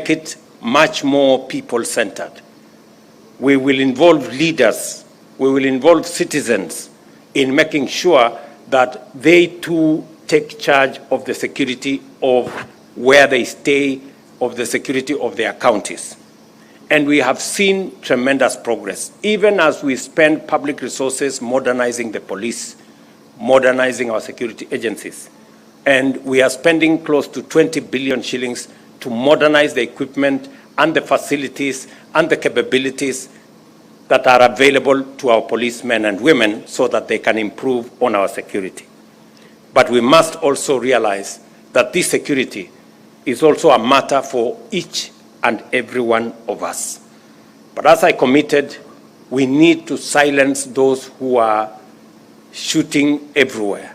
make it much more people-centered. We will involve leaders, we will involve citizens in making sure that they too take charge of the security of where they stay, of the security of their counties. And we have seen tremendous progress, even as we spend public resources modernizing the police, modernizing our security agencies. And we are spending close to 20 billion shillings to modernize the equipment and the facilities and the capabilities that are available to our policemen and women so that they can improve on our security. But we must also realize that this security is also a matter for each and every one of us. But as I committed, we need to silence those who are shooting everywhere.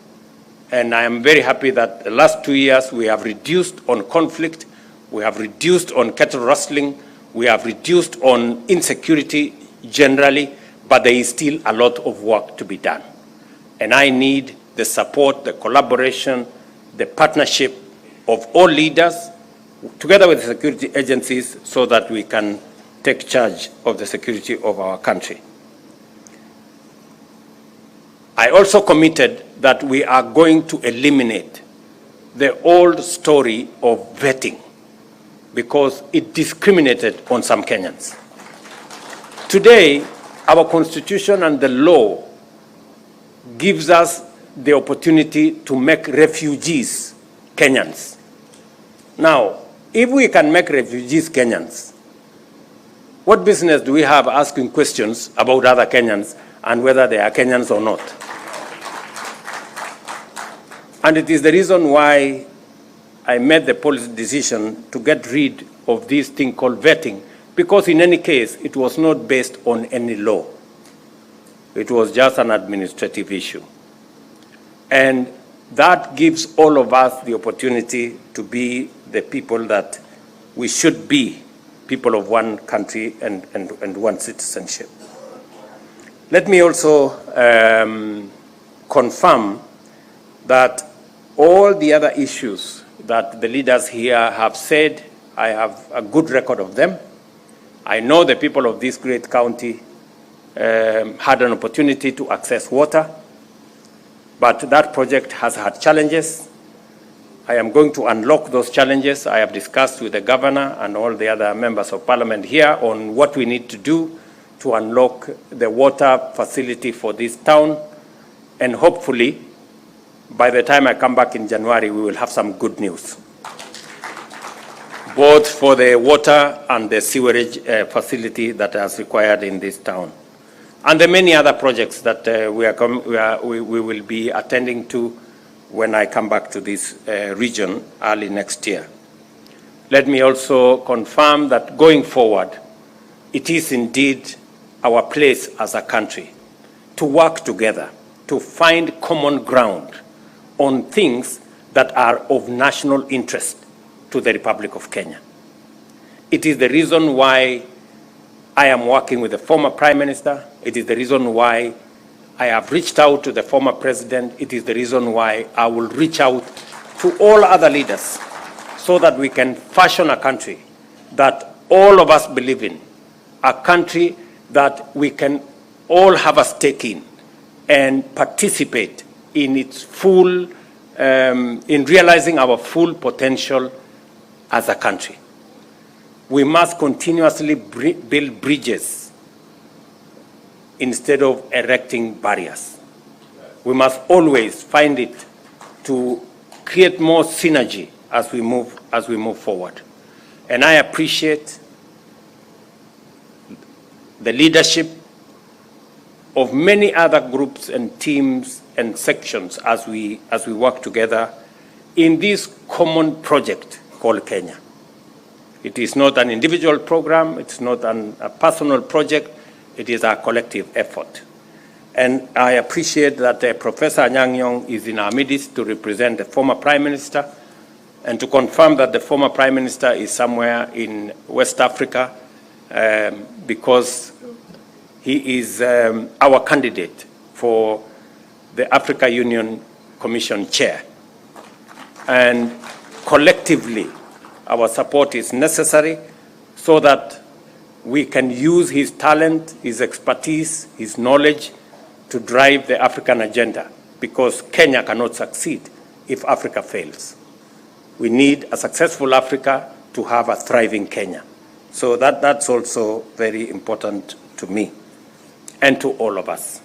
And I am very happy that the last 2 years we have reduced on conflict, we have reduced on cattle rustling, we have reduced on insecurity generally, but there is still a lot of work to be done. And I need the support, the collaboration, the partnership of all leaders, together with the security agencies, so that we can take charge of the security of our country. I also committed that we are going to eliminate the old story of vetting because it discriminated on some Kenyans. Today, our constitution and the law gives us the opportunity to make refugees Kenyans. Now, if we can make refugees Kenyans, what business do we have asking questions about other Kenyans and whether they are Kenyans or not? And it is the reason why I made the policy decision to get rid of this thing called vetting, because in any case, it was not based on any law. It was just an administrative issue. And that gives all of us the opportunity to be the people that we should be, people of one country and one citizenship. Let me also confirm that all the other issues that the leaders here have said, I have a good record of them. I know the people of this great county had an opportunity to access water, but that project has had challenges. I am going to unlock those challenges. I have discussed with the governor and all the other members of parliament here on what we need to do to unlock the water facility for this town. And hopefully, by the time I come back in January, we will have some good news, both for the water and the sewerage facility that is required in this town. And the many other projects that we will be attending to when I come back to this region early next year. Let me also confirm that going forward, it is indeed our place as a country to work together, to find common ground on things that are of national interest to the Republic of Kenya. It is the reason why I am working with the former Prime Minister. It is the reason why I have reached out to the former President. It is the reason why I will reach out to all other leaders so that we can fashion a country that all of us believe in, a country that we can all have a stake in and participate in its full, in realizing our full potential as a country. We must continuously build bridges instead of erecting barriers. We must always find it to create more synergy as we move forward. And I appreciate the leadership of many other groups and teams and sections as we work together in this common project called Kenya. It is not an individual program, it's not a personal project, it is a collective effort. And I appreciate that Professor Anyang' Nyong'o is in our midst to represent the former Prime Minister and to confirm that the former Prime Minister is somewhere in West Africa because he is our candidate for the Africa Union Commission Chair. And collectively, our support is necessary so that we can use his talent, his expertise, his knowledge to drive the African agenda, because Kenya cannot succeed if Africa fails. We need a successful Africa to have a thriving Kenya. So that's also very important to me and to all of us.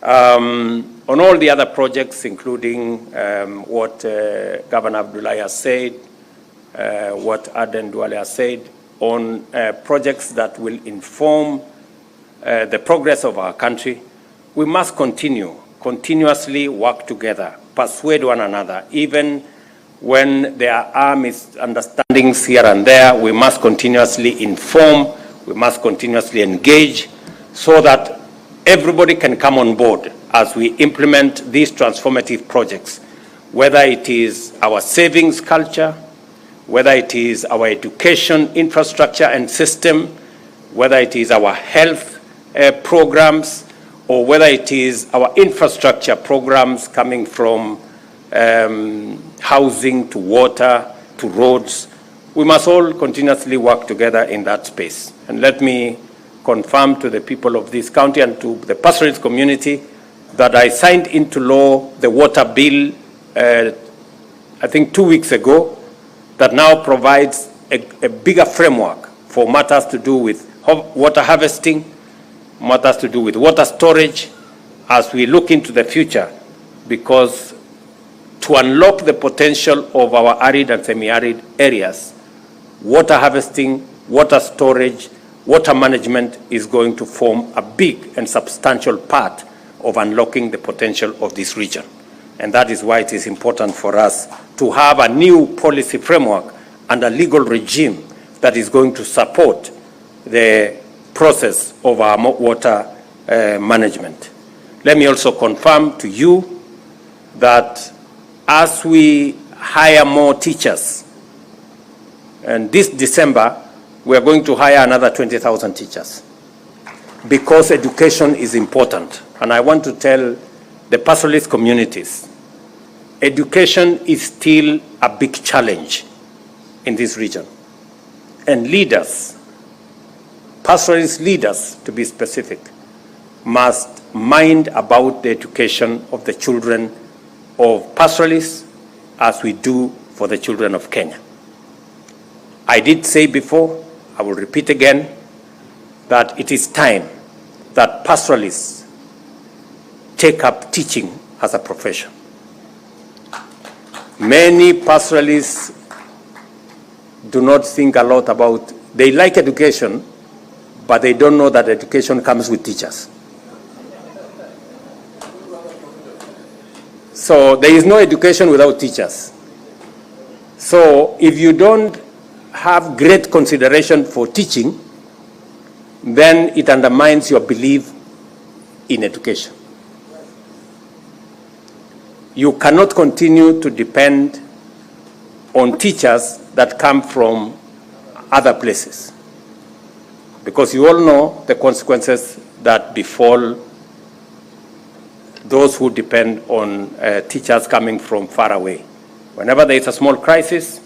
On all the other projects, including what Governor Abdullahi has said, what Aden Duale has said, on projects that will inform the progress of our country, we must continuously work together, persuade one another. Even when there are misunderstandings here and there, we must continuously inform, we must continuously engage, so that everybody can come on board as we implement these transformative projects, whether it is our savings culture, whether it is our education infrastructure and system, whether it is our health programs, or whether it is our infrastructure programs coming from housing to water to roads. We must all continuously work together in that space. And let me confirm to the people of this county and to the pastoralist community that I signed into law the water bill, I think 2 weeks ago, that now provides a bigger framework for matters to do with water harvesting, matters to do with water storage, as we look into the future, because to unlock the potential of our arid and semi-arid areas, water harvesting, water storage, water management is going to form a big and substantial part of unlocking the potential of this region. And that is why it is important for us to have a new policy framework and a legal regime that is going to support the process of our water management. Let me also confirm to you that as we hire more teachers, and this December, we are going to hire another 20,000 teachers, because education is important. And I want to tell the pastoralist communities, education is still a big challenge in this region. And leaders, pastoralist leaders to be specific, must mind about the education of the children of pastoralists as we do for the children of Kenya. I did say before, I will repeat again, that it is time that pastoralists take up teaching as a profession. Many pastoralists do not think a lot about, they like education, but they don't know that education comes with teachers. So there is no education without teachers. So if you don't have great consideration for teaching, then it undermines your belief in education. You cannot continue to depend on teachers that come from other places, because you all know the consequences that befall those who depend on teachers coming from far away. Whenever there is a small crisis,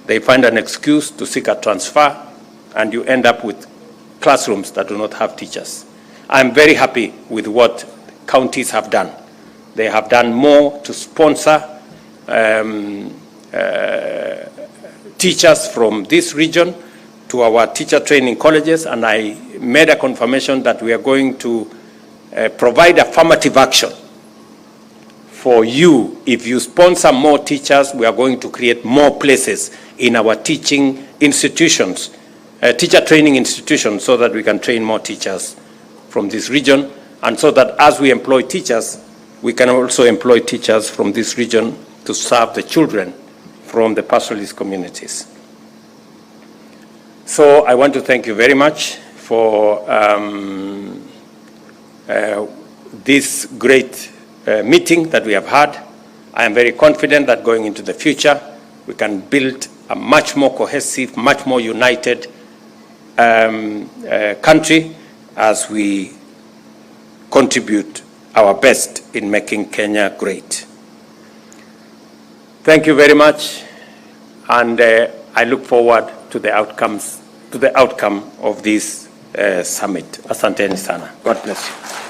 they find an excuse to seek a transfer, and you end up with classrooms that do not have teachers. I'm very happy with what counties have done. They have done more to sponsor teachers from this region to our teacher training colleges, and I made a confirmation that we are going to provide affirmative action for you. If you sponsor more teachers, we are going to create more places in our teaching institutions, teacher training institutions, so that we can train more teachers from this region, and so that as we employ teachers, we can also employ teachers from this region to serve the children from the pastoralist communities. So I want to thank you very much for this great meeting that we have had. I am very confident that going into the future, we can build a much more cohesive, much more united country as we contribute our best in making Kenya great. Thank you very much. And I look forward to the outcome of this summit. Asanteni sana. God bless you.